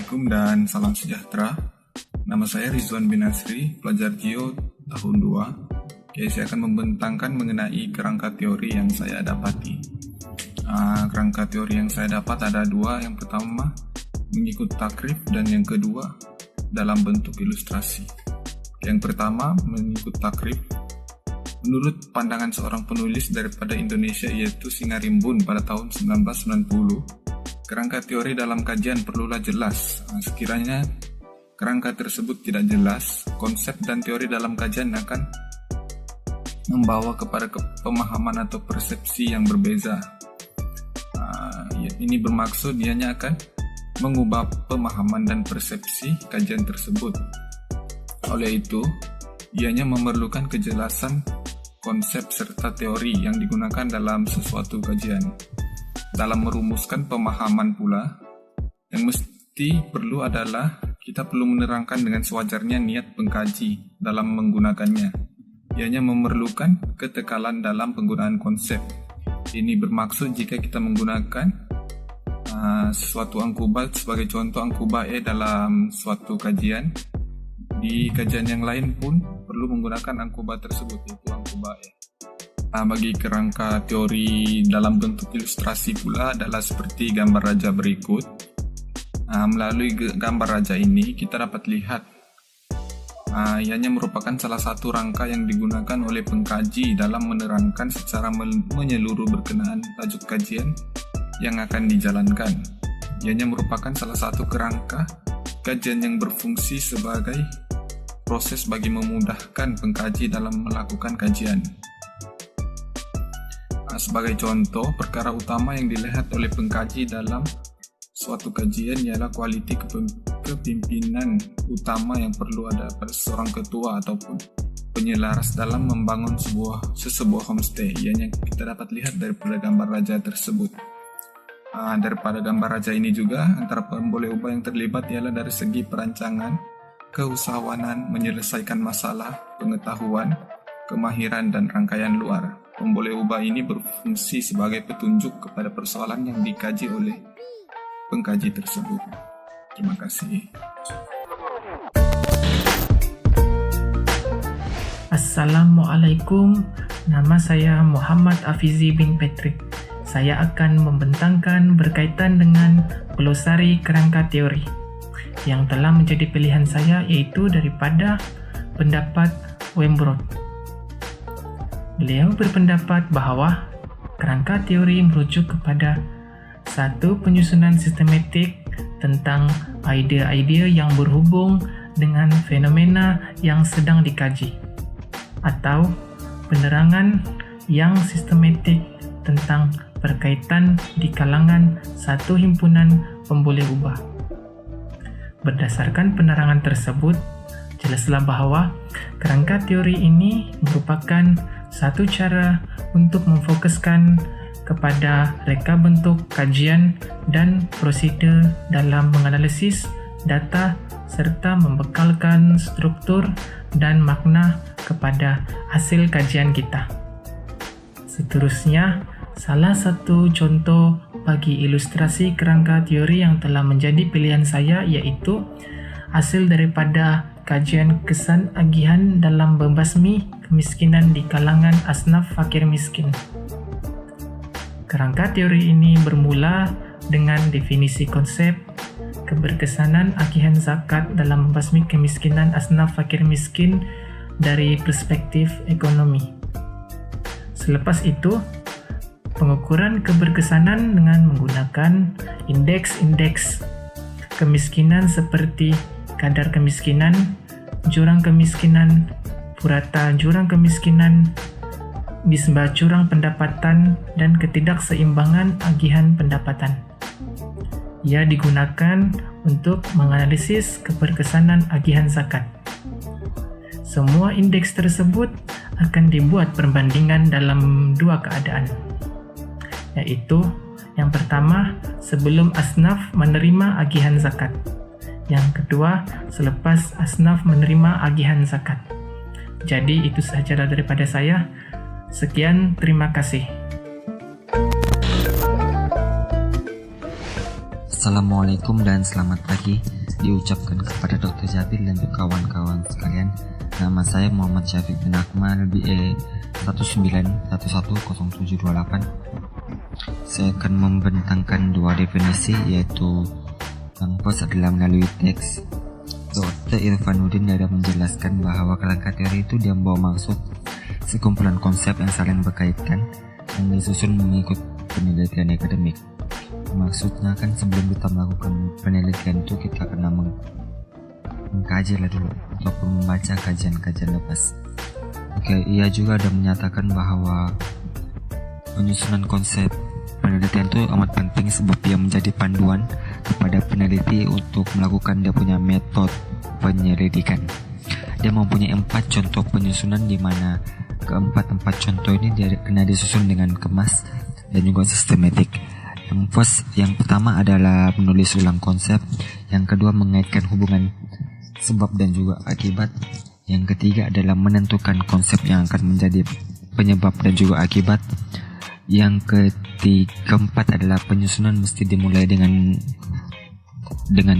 Assalamualaikum dan salam sejahtera. Nama saya Rizwan bin Asri, pelajar Geo tahun 2. Oke, saya akan membentangkan mengenai kerangka teori yang saya dapati. Kerangka teori yang saya dapat ada dua. Yang pertama, mengikut takrif, dan yang kedua, dalam bentuk ilustrasi. Yang pertama, mengikut takrif. Menurut pandangan seorang penulis daripada Indonesia yaitu Singarimbun pada tahun 1990, kerangka teori dalam kajian perlulah jelas. Sekiranya kerangka tersebut tidak jelas, konsep dan teori dalam kajian akan membawa kepada pemahaman atau persepsi yang berbeza. Ini bermaksud dianya akan mengubah pemahaman dan persepsi kajian tersebut. Oleh itu, ianya memerlukan kejelasan konsep serta teori yang digunakan dalam sesuatu kajian. Dalam merumuskan pemahaman pula, yang mesti perlu adalah kita perlu menerangkan dengan sewajarnya niat pengkaji dalam menggunakannya. Ianya memerlukan ketekalan dalam penggunaan konsep. Ini bermaksud jika kita menggunakan suatu angkuba sebagai contoh angkuba E dalam suatu kajian, di kajian yang lain pun perlu menggunakan angkuba tersebut, yaitu angkuba E. Bagi kerangka teori dalam bentuk ilustrasi pula adalah seperti gambar raja berikut. Melalui gambar raja ini kita dapat lihat ianya merupakan salah satu rangka yang digunakan oleh pengkaji dalam menerangkan secara menyeluruh berkenaan tajuk kajian yang akan dijalankan. Ianya merupakan salah satu kerangka kajian yang berfungsi sebagai proses bagi memudahkan pengkaji dalam melakukan kajian. Sebagai contoh, perkara utama yang dilihat oleh pengkaji dalam suatu kajian ialah kualiti kepimpinan utama yang perlu ada pada seorang ketua ataupun penyelaras dalam membangun sebuah homestay. Ianya kita dapat lihat daripada gambar raja tersebut. Daripada gambar raja ini juga, antara pemboleh ubah yang terlibat ialah dari segi perancangan, keusahawanan, menyelesaikan masalah, pengetahuan, kemahiran, dan rangkaian luar. Pemboleh ubah ini berfungsi sebagai petunjuk kepada persoalan yang dikaji oleh pengkaji tersebut. Terima kasih. Assalamualaikum, nama saya Muhammad Afizi bin Patrick. Saya akan membentangkan berkaitan dengan glosari kerangka teori yang telah menjadi pilihan saya, yaitu daripada pendapat Wembrot. Beliau berpendapat bahwa kerangka teori merujuk kepada satu penyusunan sistematik tentang ide-ide yang berhubung dengan fenomena yang sedang dikaji, atau penerangan yang sistematik tentang berkaitan di kalangan satu himpunan pemboleh ubah. Berdasarkan penerangan tersebut, jelaslah bahwa kerangka teori ini merupakan satu cara untuk memfokuskan kepada reka bentuk kajian dan prosedur dalam menganalisis data serta membekalkan struktur dan makna kepada hasil kajian kita. Seterusnya, salah satu contoh bagi ilustrasi kerangka teori yang telah menjadi pilihan saya yaitu hasil daripada kajian kesan agihan dalam membasmi kemiskinan di kalangan asnaf fakir miskin. Kerangka teori ini bermula dengan definisi konsep keberkesanan agihan zakat dalam membasmi kemiskinan asnaf fakir miskin dari perspektif ekonomi. Selepas itu, pengukuran keberkesanan dengan menggunakan indeks-indeks kemiskinan seperti kadar kemiskinan, jurang kemiskinan, purata jurang kemiskinan, nisbah jurang pendapatan, dan ketidakseimbangan agihan pendapatan. Ia digunakan untuk menganalisis keberkesanan agihan zakat. Semua indeks tersebut akan dibuat perbandingan dalam dua keadaan, yaitu yang pertama sebelum asnaf menerima agihan zakat, yang kedua selepas asnaf menerima agihan zakat. Jadi itu sahaja daripada saya. Sekian, terima kasih. Assalamualaikum dan selamat pagi. diucapkan kepada Dr. Jabil dan juga kawan-kawan sekalian. Nama saya Muhammad Syafiq bin Akmal, BE 19110728. Saya akan membentangkan dua definisi, yaitu yang first adalah melalui teks. Dr. Irfanuddin ada menjelaskan bahwa kerangka teori itu dia membawa maksud sekumpulan konsep yang saling berkaitan yang disusun mengikut penelitian akademik. Maksudnya kan sebelum kita melakukan penelitian itu kita kena mengkaji lah dulu ataupun membaca kajian-kajian lepas. Ia juga ada menyatakan bahwa penyusunan konsep penelitian itu amat penting sebab ia menjadi panduan kepada peneliti untuk melakukan dia punya metode penyelidikan. Dia mempunyai 4 contoh penyusunan di mana keempat contoh ini dia kena disusun dengan kemas dan juga sistematik. Yang pertama adalah menulis ulang konsep, yang kedua mengaitkan hubungan sebab dan juga akibat, yang ketiga adalah menentukan konsep yang akan menjadi penyebab dan juga akibat, yang keempat adalah penyusunan mesti dimulai dengan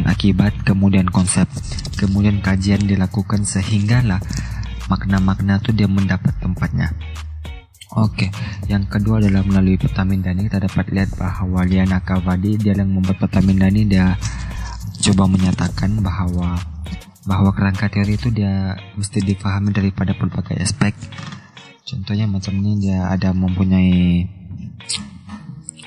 akibat, kemudian konsep, kemudian kajian dilakukan sehinggalah makna-makna itu dia mendapat tempatnya. Yang kedua adalah melalui peta Mindani. Kita dapat lihat bahwa Liana Kavadi dia yang membuat peta Mindani, dia coba menyatakan bahwa kerangka teori itu dia mesti dipahami daripada berbagai aspek. Contohnya macam ini, dia ada mempunyai,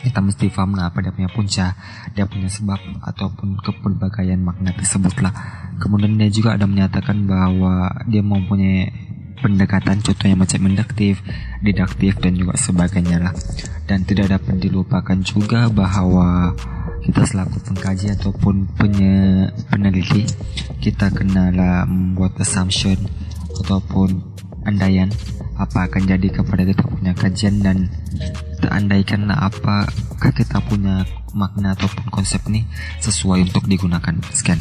kita mesti paham apa dia punya punca, dia punya sebab ataupun kepelbagaian makna tersebutlah. Kemudian dia juga ada menyatakan bahwa dia mempunyai pendekatan, contohnya macam induktif, didaktif dan juga sebagainya lah. Dan tidak dapat dilupakan juga bahwa kita selaku pengkaji ataupun peneliti, kita kenalah membuat assumption ataupun andaian apa akan jadi kepada kita punya kajian, dan kita andaikanlah apakah kita punya makna ataupun konsep ini sesuai untuk digunakan. Sekian.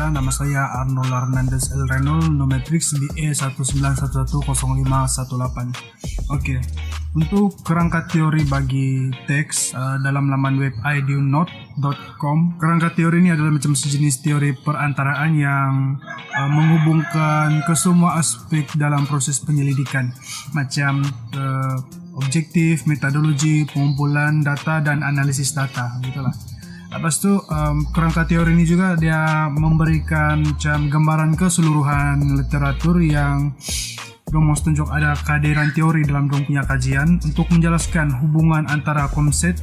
Nama saya Arnold Hernandez El Renol, Nometrix BE 19110518. Untuk kerangka teori bagi teks dalam laman web ideanote.com, kerangka teori ini adalah macam sejenis teori perantaraan yang menghubungkan ke semua aspek dalam proses penyelidikan, macam objektif, metodologi, pengumpulan data dan analisis data, gitulah. Lepas tu kerangka teori ini juga dia memberikan macam gambaran keseluruhan literatur yang dong tunjuk ada kehadiran teori dalam dong punya kajian untuk menjelaskan hubungan antara konsep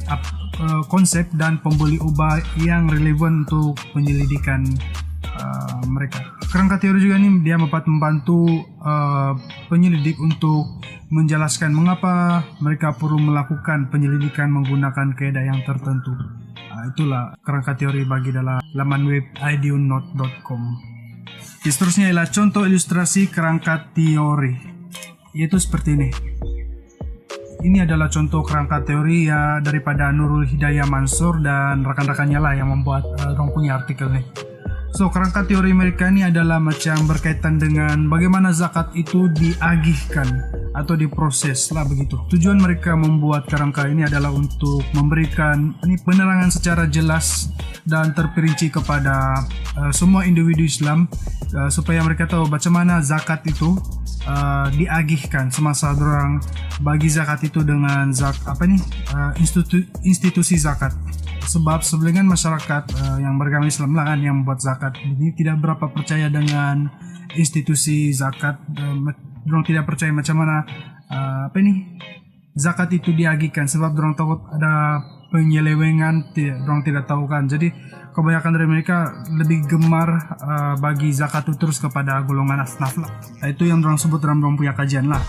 dan pembeli ubah yang relevan untuk penyelidikan mereka. Kerangka teori juga ini dia membantu penyelidik untuk menjelaskan mengapa mereka perlu melakukan penyelidikan menggunakan kaedah yang tertentu. Itulah kerangka teori bagi dalam laman web ideanote.com. Seterusnya ialah contoh ilustrasi kerangka teori, yaitu seperti ini. Ini adalah contoh kerangka teori ya daripada Nurul Hidayah Mansur dan rekan-rekannya lah yang membuat orang punya artikel nih. So, kerangka teori mereka ini adalah macam berkaitan dengan bagaimana zakat itu diagihkan atau diproses lah begitu. Tujuan mereka membuat kerangka ini adalah untuk memberikan penerangan secara jelas dan terperinci kepada semua individu Islam supaya mereka tahu bagaimana zakat itu diagihkan semasa orang bagi zakat itu dengan institusi zakat. Sebab sebagian masyarakat yang beragama Islam lah kan yang membuat zakat ini tidak berapa percaya dengan institusi zakat. Mereka tidak percaya macam mana zakat itu diagihkan, sebab mereka takut ada penyelewengan, mereka tidak tahu kan. Jadi kebanyakan dari mereka lebih gemar bagi zakat itu terus kepada golongan asnaf lah. Itu yang mereka sebut dalam mereka punya kajian lah.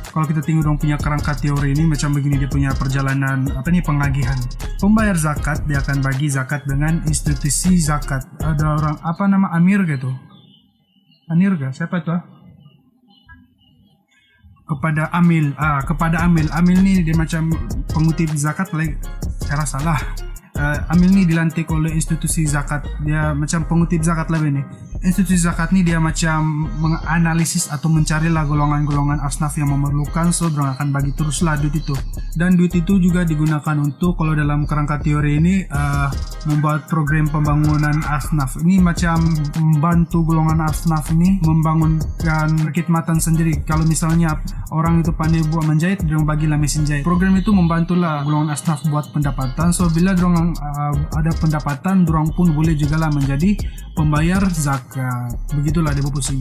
Kalau kita tengok dong punya kerangka teori ini macam begini, dia punya perjalanan pengagihan. Pembayar zakat dia akan bagi zakat dengan institusi zakat. Ada orang amir gitu. Amir gak? Siapa itu? Kepada amil. Amil ni dia macam pengutip zakat lah. Saya salah. Amil ni dilantik oleh institusi zakat. Dia macam pengutip zakat lah ini. institusi zakat ni dia macam menganalisis atau mencarilah golongan-golongan asnaf yang memerlukan, so dorang akan bagi teruslah duit itu. Dan duit itu juga digunakan untuk, kalau dalam kerangka teori ini, membuat program pembangunan asnaf. Ini macam membantu golongan asnaf ini membangunkan khidmatan sendiri. Kalau misalnya orang itu pandai buat menjahit, dorang bagilah mesin jahit. Program itu membantulah golongan asnaf buat pendapatan, so bila dorang ada pendapatan, dorang pun boleh juga lah menjadi pembayar zakat. Begitulah dia pusing.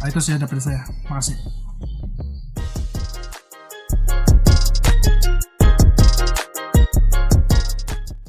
Itu saja dari saya. Makasih.